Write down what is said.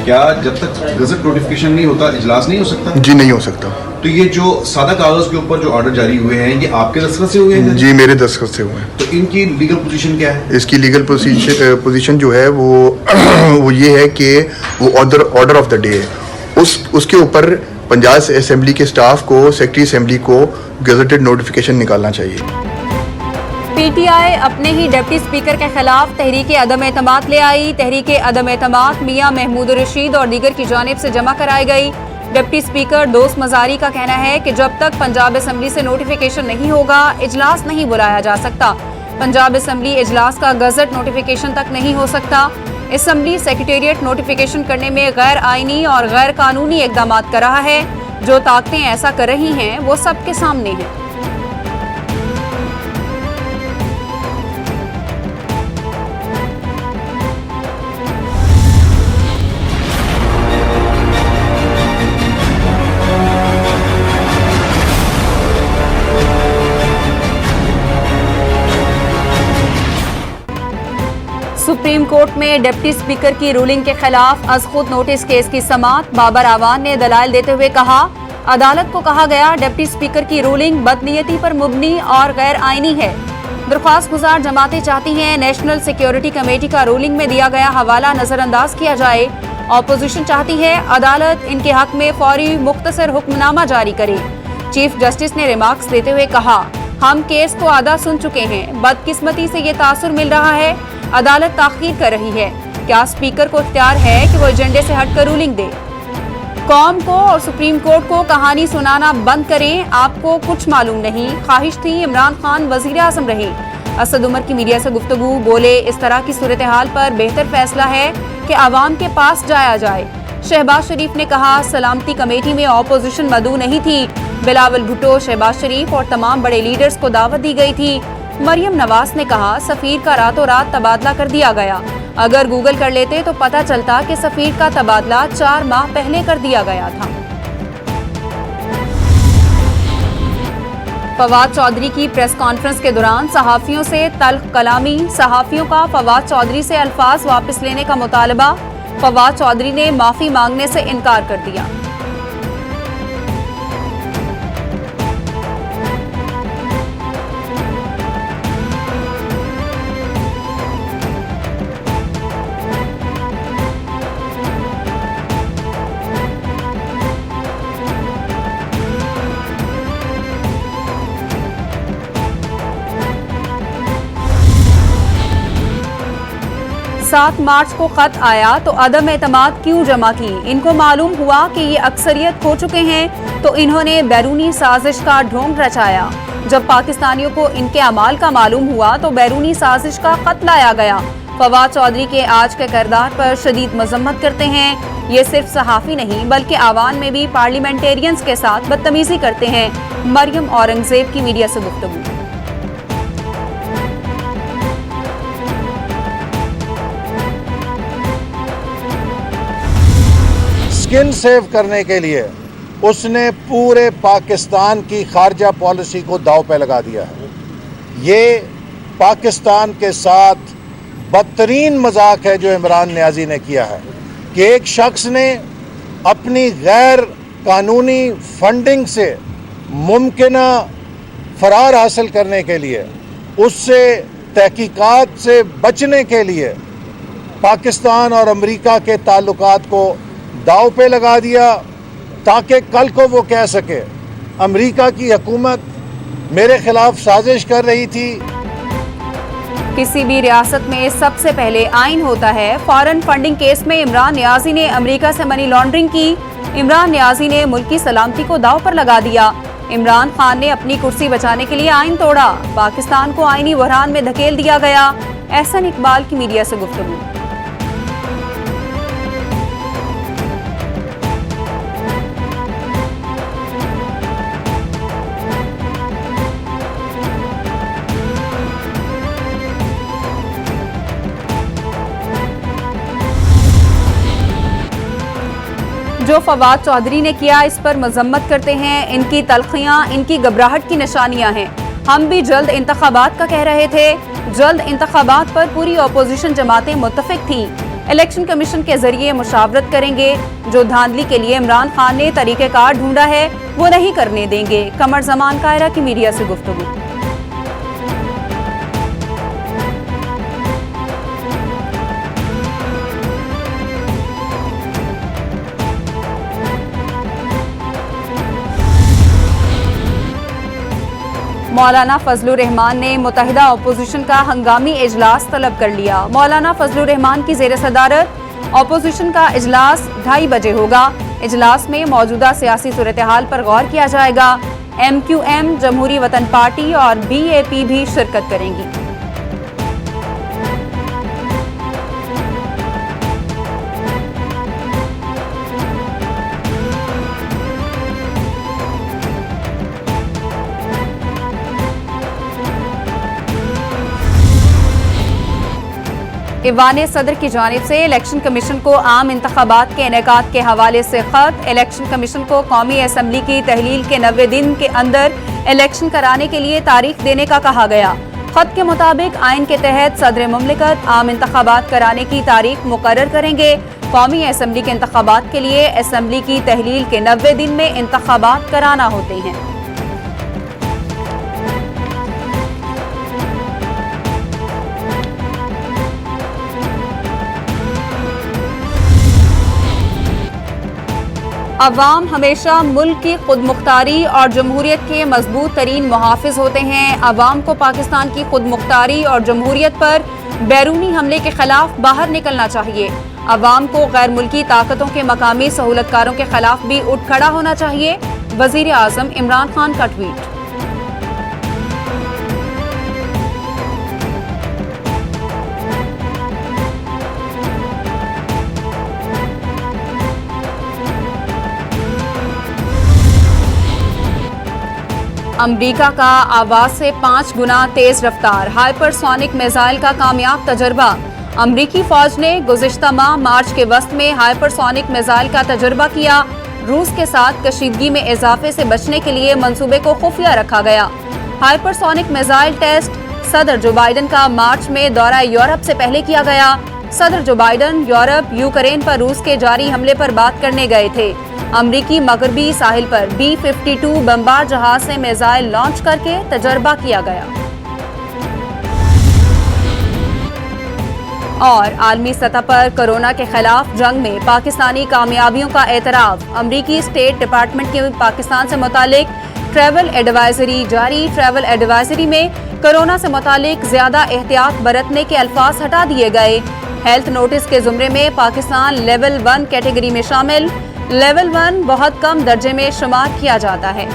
क्या जब तक गजट नोटिफिकेशन नहीं होता इजलास नहीं हो सकता? जी नहीं हो सकता। तो ये जो सादा कागज के ऊपर जो ऑर्डर जारी हुए हैं ये आपके दस्तखत से हुए हैं? जी मेरे दस्तखत से हुए हैं। तो इनकी लीगल पोजीशन क्या है? इसकी लीगल पोजीशन जो है वो वो ये है कि वो ऑर्डर ऑफ द डे है। उसके ऊपर पंजाब असेंबली के स्टाफ को, सेक्रेटरी असेंबली को गजटेड नोटिफिकेशन निकालना चाहिए। पीटीआई अपने ही डिप्टी स्पीकर के खिलाफ तहरीक अदम एतमाद ले आई। तहरीक अदम एतमाद मियां महमूद रशीद और दीगर की जानिब से जमा कराई गई। डिप्टी स्पीकर दोस्त मजारी का कहना है कि जब तक पंजाब असेंबली से नोटिफिकेशन नहीं होगा इजलास नहीं बुलाया जा सकता। पंजाब असेंबली इजलास का गजट नोटिफिकेशन तक नहीं हो सकता। असेंबली सेक्रेटेरिएट नोटिफिकेशन करने में गैर आईनी और गैर कानूनी इकदाम कर रहा है। जो ताकतें ऐसा कर रही हैं वो सबके सामने हैं। सुप्रीम कोर्ट में डिप्टी स्पीकर की रूलिंग के खिलाफ अज खुद नोटिस केस की समाअत। बाबर आवान ने दलाइल देते हुए कहा, अदालत को कहा गया डिप्टी स्पीकर की रूलिंग बदनीयती पर मुबनी और गैर आईनी है। दरख्वास्त गुजार जमातें चाहती हैं नेशनल सिक्योरिटी कमेटी का रूलिंग में दिया गया हवाला नजरअंदाज किया जाए। ऑपोजिशन चाहती है अदालत इनके हक में फौरी मुख्तसर हुक्मनामा जारी करे। चीफ जस्टिस ने रिमार्क्स देते हुए कहा, हम केस को आधा सुन चुके हैं। बदकिस्मती से ये तासुर मिल रहा है अदालत ताखीर कर रही है। क्या स्पीकर को इख्तियार है कि वो एजेंडे से हटकर रूलिंग दे? कौम को और सुप्रीम कोर्ट को कहानी सुनाना बंद करें। आपको कुछ मालूम नहीं। ख्वाहिश थी इमरान खान वजीर आजम रहे। असद उमर की मीडिया से गुफ्तगू। बोले, इस तरह की सूरत हाल पर बेहतर फैसला है कि आवाम के पास जाया जाए। शहबाज शरीफ ने कहा, सलामती कमेटी में ऑपोजिशन मदऊ नहीं थी। बिलावल भुट्टो, शहबाज शरीफ और तमाम बड़े लीडर्स को दावत दी गई थी। मरियम नवाज ने कहा, सफीर का रातों रात तबादला कर दिया गया। अगर गूगल कर लेते तो पता चलता कि सफीर का तबादला 4 माह पहले कर दिया गया था। फवाद चौधरी की प्रेस कॉन्फ्रेंस के दौरान सहाफियों से तल्ख कलामी। सहाफियों का फवाद चौधरी से अल्फाज वापस लेने का मुतालबा। फवाद चौधरी ने माफी मांगने से इनकार कर दिया। सात मार्च को खत आया तो अदम एतमाद क्यों जमा की? इनको मालूम हुआ कि ये अक्सरियत खो चुके हैं तो इन्होंने बैरूनी साजिश का ढोंग रचाया। जब पाकिस्तानियों को इनके अमाल का मालूम हुआ तो बैरूनी साजिश का खत लाया गया। फवाद चौधरी के आज के किरदार पर शदीद मजम्मत करते हैं। ये सिर्फ सहाफ़ी नहीं बल्कि आवाम में भी पार्लियामेंटेरियंस के साथ बदतमीजी करते हैं। मरियम औरंगजेब की मीडिया से गुफ्तगू। स्किन सेव करने के लिए उसने पूरे पाकिस्तान की खारजा पॉलिसी को दांव पे लगा दिया है। ये पाकिस्तान के साथ बदतरीन मजाक है जो इमरान नियाज़ी ने किया है कि एक शख्स ने अपनी गैर कानूनी फंडिंग से मुमकिना फरार हासिल करने के लिए, उससे तहकीकात से बचने के लिए पाकिस्तान और अमेरिका के ताल्लुकात को दाव पे लगा दिया ताकि कल को वो कह सके अमेरिका की हुकूमत मेरे खिलाफ साजिश कर रही थी। किसी भी रियासत में सबसे पहले आइन होता है। फॉरेन फंडिंग केस में इमरान नियाज़ी ने अमेरिका से मनी लॉन्ड्रिंग की। इमरान नियाज़ी ने मुल्की सलामती को दाव पर लगा दिया। इमरान खान ने अपनी कुर्सी बचाने के लिए आइन तोड़ा। पाकिस्तान को आइनी बहरान में धकेल दिया गया। एहसन इकबाल की मीडिया से गुफ्तगू। जो फवाद चौधरी ने किया इस पर मजम्मत करते हैं। इनकी तलखियां इनकी घबराहट की निशानियां हैं। हम भी जल्द इंतखाबात का कह रहे थे। जल्द इंतखाबात पर पूरी अपोजिशन जमातें मुत्तफिक थी। इलेक्शन कमीशन के जरिए मुशावरत करेंगे। जो धांधली के लिए इमरान खान ने तरीक़ेकार ढूंढा है वो नहीं करने देंगे। कमर जमान कायरा की मीडिया से गुफ्तगू। मौलाना फजलुर रहमान ने मुत्तहिदा अपोजिशन का हंगामी इजलास तलब कर लिया। मौलाना फजलुर रहमान की जेर सदारत अपोजिशन का इजलास 2:30 बजे होगा। इजलास में मौजूदा सियासी सूरत हाल पर गौर किया जाएगा। MQM, जमहूरी वतन पार्टी और BAP भी शिरकत करेंगी। ईवान सदर की जानिब से इलेक्शन कमीशन को आम इंतखाबात के इनेकाद के हवाले से खत। इलेक्शन कमीशन को कौमी असम्बली की तहलील के 90 दिन के अंदर इलेक्शन कराने के लिए तारीख देने का कहा गया। खत के मुताबिक आइन के तहत सदर मुमलिकत आम इंतखाबात कराने की तारीख मुकर्रर करेंगे। कौमी असम्बली के इंतखाबात के लिए असम्बली की तहलील के 90 दिन में इंतखाबात कराना होते हैं। अवाम हमेशा मुल्क की खुद मुख्तारी और जमहूरियत के मजबूत तरीन मुहाफिज होते हैं। अवाम को पाकिस्तान की खुद मुख्तारी और जमहूरियत पर बैरूनी हमले के खिलाफ बाहर निकलना चाहिए। अवाम को गैर मुल्की ताकतों के मकामी सहूलतकारों के खिलाफ भी उठ खड़ा होना चाहिए। वजीर आजम इमरान खान का ट्वीट। अमरीका का आवाज से 5 गुना तेज रफ्तार हाइपरसोनिक मिसाइल का कामयाब तजर्बा। अमरीकी फौज ने गुज़िश्ता माह मार्च के वस्त में हाइपरसोनिक मिसाइल का तजर्बा किया। रूस के साथ कशीदगी में इजाफे से बचने के लिए मंसूबे को खुफिया रखा गया। हाइपरसोनिक मिसाइल टेस्ट सदर जो बाइडन का मार्च में दौरा यूरोप से पहले किया गया। सदर जो बाइडन यूरोप यूक्रेन पर रूस के जारी हमले पर बात करने गए थे। अमरीकी मगरबी साहिल पर B-52 बमबार जहाज से मिसाइल लॉन्च करके तजर्बा किया गया। और आलमी सतह पर कोरोना के खिलाफ जंग में पाकिस्तानी कामयाबियों का एतराफ। अमरीकी स्टेट डिपार्टमेंट की पाकिस्तान से मुतालिक ट्रैवल एडवाइजरी जारी। ट्रैवल एडवाइजरी में कोरोना से मुतालिक ज्यादा एहतियात बरतने के अल्फाज हटा दिए गए। हेल्थ नोटिस के जुमरे में पाकिस्तान लेवल 1 कैटेगरी में शामिल। लेवल 1 बहुत कम दर्जे में शुमार किया जाता है।